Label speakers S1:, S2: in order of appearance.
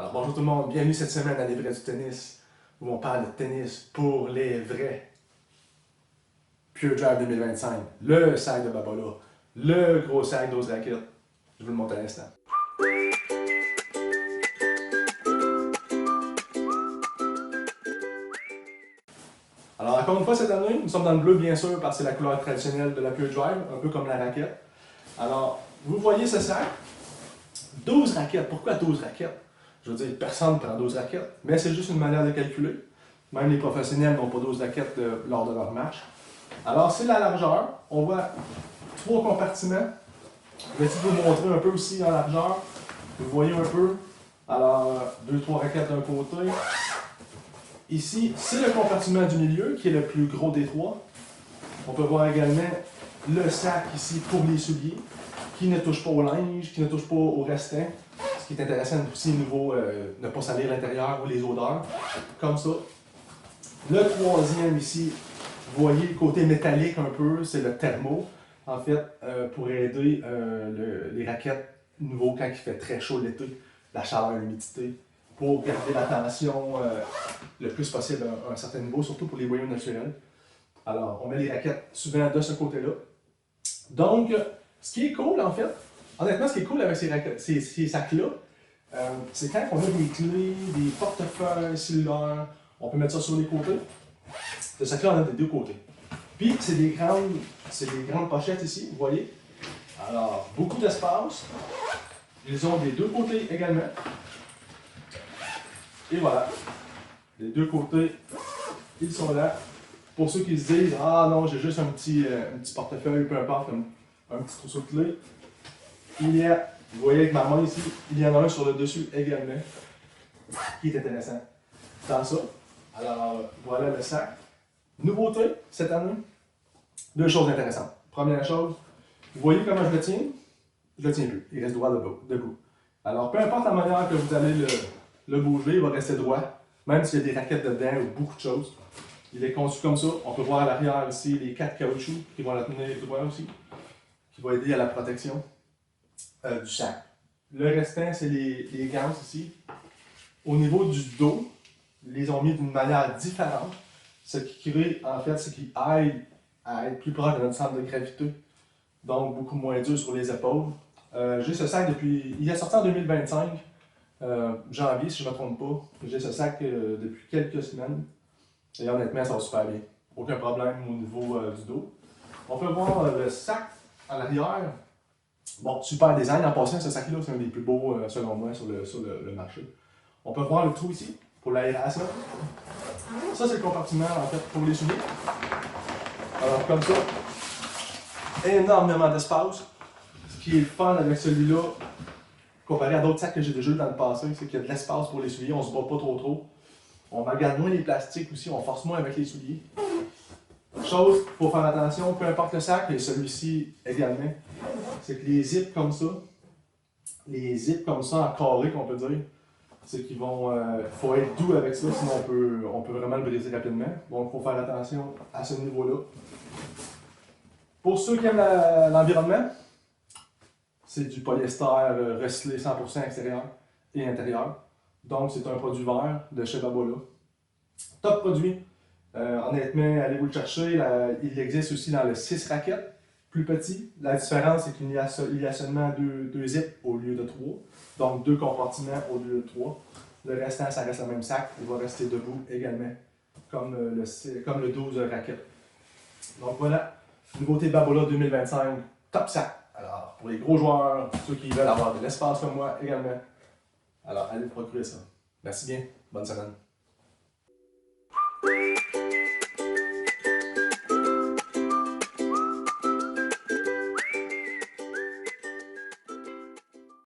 S1: Alors bonjour tout le monde, bienvenue cette semaine à Les Vrais du Tennis, où on parle de tennis pour les vrais. Pure Drive 2025, le sac de Babola, le gros sac d'11 raquettes. Je vous le montre à l'instant. Alors encore une fois cette année, nous sommes dans le bleu bien sûr parce que c'est la couleur traditionnelle de la Pure Drive, un peu comme la raquette. Alors, vous voyez ce sac, 12 raquettes. Pourquoi 12 raquettes? Je veux dire, personne ne prend 12 raquettes, mais c'est juste une manière de calculer. Même les professionnels n'ont pas 12 raquettes lors de leur match. Alors, c'est la largeur. On voit 3 compartiments. Je vais essayer de vous montrer un peu aussi en largeur. Vous voyez un peu. Alors, 2-3 raquettes d'un côté. Ici, c'est le compartiment du milieu qui est le plus gros des trois. On peut voir également le sac ici pour les souliers, qui ne touche pas au linge, qui ne touche pas au restant. Ce qui est intéressant aussi au niveau ne pas salir l'intérieur ou les odeurs, comme ça. Le troisième ici, vous voyez le côté métallique un peu, c'est le thermo. En fait, pour aider les raquettes nouveau quand il fait très chaud l'été, la chaleur, l'humidité, pour garder la tension le plus possible à un certain niveau, surtout pour les boyaux naturels. Alors, on met les raquettes souvent de ce côté-là. Donc, ce qui est cool en fait, honnêtement, ce qui est cool avec ces sacs-là, c'est quand on a des clés, des portefeuilles, cellulaires, on peut mettre ça sur les côtés. Ce sac-là, on a des deux côtés. Puis, c'est des grandes pochettes ici, vous voyez. Alors, beaucoup d'espace. Ils ont des deux côtés également. Et voilà. Les deux côtés, ils sont là. Pour ceux qui se disent, ah non, j'ai juste un petit portefeuille, peu importe, un petit trousseau de clés. Il y a, vous voyez avec ma main ici, il y en a un sur le dessus également, qui est intéressant. Dans ça, alors voilà le sac. Nouveauté cette année, deux choses intéressantes. Première chose, vous voyez comment je le tiens? Je le tiens plus, il reste droit debout. Alors peu importe la manière que vous allez le bouger, il va rester droit, même s'il y a des raquettes dedans ou beaucoup de choses. Il est conçu comme ça. On peut voir à l'arrière ici les 4 caoutchoucs qui vont la tenir droit aussi, qui vont aider à la protection du sac. Le restant, c'est les gants ici. Au niveau du dos, ils les ont mis d'une manière différente. Ce qui crée, en fait, ce qui aide à être plus proche de notre centre de gravité. Donc, beaucoup moins dur sur les épaules. J'ai ce sac depuis... Il est sorti en 2025, janvier, si je ne me trompe pas. J'ai ce sac depuis quelques semaines. Et honnêtement, ça va super bien. Aucun problème au niveau du dos. On peut voir le sac à l'arrière. Bon, super design. En passant, ce sac-là, c'est un des plus beaux, selon moi, sur le marché. On peut voir le trou ici, pour l'aération. Ça, c'est le compartiment, en fait, pour les souliers. Alors, comme ça, énormément d'espace. Ce qui est le fun avec celui-là, comparé à d'autres sacs que j'ai déjà eu dans le passé, c'est qu'il y a de l'espace pour les souliers. On ne se bat pas trop. On regarde moins les plastiques aussi, on force moins avec les souliers. Chose, il faut faire attention, peu importe le sac, et celui-ci également, c'est que les zips comme ça en carré qu'on peut dire, c'est qu'il faut être doux avec ça, sinon on peut vraiment le briser rapidement. Donc il faut faire attention à ce niveau-là. Pour ceux qui aiment l'environnement, c'est du polyester recyclé 100% extérieur et intérieur. Donc c'est un produit vert de chez Babola. Top produit. Honnêtement, allez vous le chercher. Il existe aussi dans le 6 raquettes, plus petit. La différence, c'est qu'il y a seulement deux zips au lieu de 3. Donc 2 compartiments au lieu de 3. Le restant, ça reste le même sac. Il va rester debout également, comme le 12 raquettes. Donc voilà, nouveauté Babola 2025, top sac. Alors, pour les gros joueurs, ceux qui veulent avoir de l'espace comme moi également, alors allez procurer ça. Merci bien, bonne semaine.